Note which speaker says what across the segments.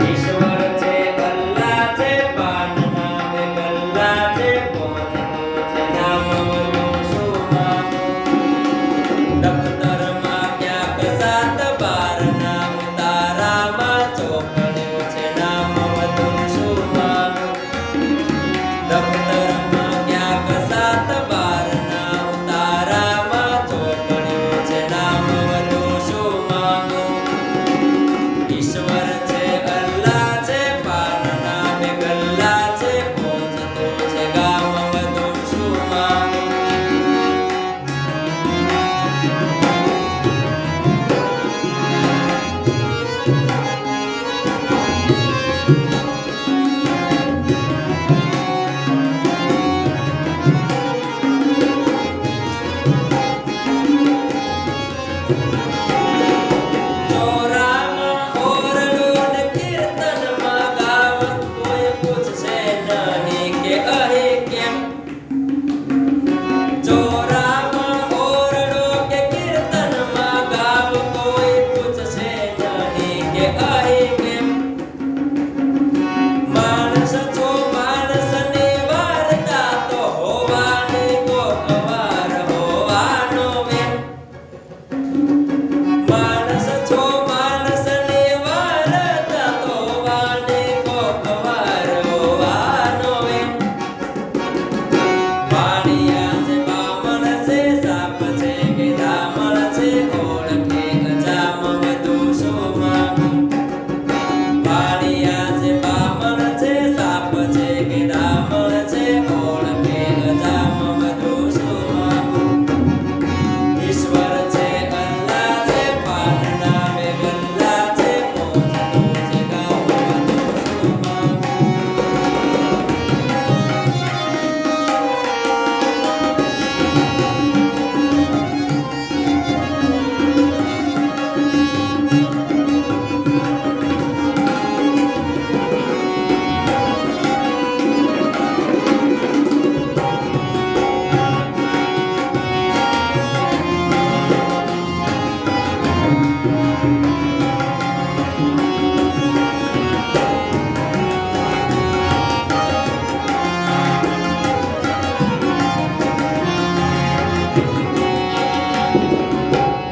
Speaker 1: ઈશ્વર છે અલ્લાહ છે પાન નામે ગલ્લા છે પહોંચતું છે નામ વધુ શું માંગુ દફતરમાં ક્યાંક 7/12 નામ તારામાં ચોપડ્યું છે નામ વધુ શું માંગુ દફતરમાં ક્યાંક 7/12 નામ તારામાં ચોપડ્યું છે નામ વધુ શું માંગુ ઈશ્વર છે અલ્લાહ છે પાન નામે ગલ્લા છે પહોંચતું છે ગામ વધુ શું માંગુ ચોરામાં ઓરડો ને કીર્તનમાં ગાવ કોઈ પૂછશે નહીં કે અહીં કેમ ચોરામાં ઓરડો કે કીર્તનમાં ગાવ કોઈ પૂછશે નહીં કે અહીં કેમ માણસ છો માણસની વાર્તા તો હોવાની કોક વાર હોવાનો વેમ માણસ છો માણસની વાર્તા તો હોવાની કોક વાર હોવાનો વેમ વાડિયા છે બામણ છે સાપ છે કે ધામણ છે ઓળખે ગજામ વધુ શું માંગુ વાડિયા છે બામણ છે સાપ છે કે ધામણ છે ઓળખે ગજામ વધુ શું માંગુ ઈશ્વર છે અલ્લાહ છે પાન નામે ગલ્લા છે પહોંચતું છે ગામ વધુ શું માંગુ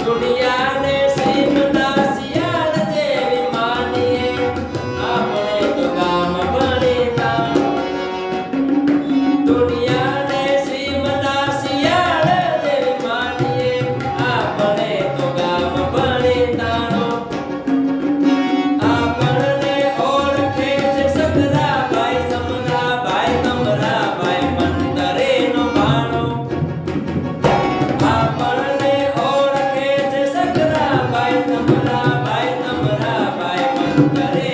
Speaker 1: દુનિયાને સીમના શિયાળ જેવી માનીએ આપણે તો ગામ ભણીતા દુનિયાને સીમના શિયાળ જેવી માનીએ આપણે તો ગામ ભણીતાનો આપણને ઓળખે છે સગરાભાઈ સમરાભાઈ તમરાભાઈ મંતરેનો ભાણો આપણને ઓળખે છે સગરાભાઈ સમરાભાઈ તમરાભાઈ મંતરે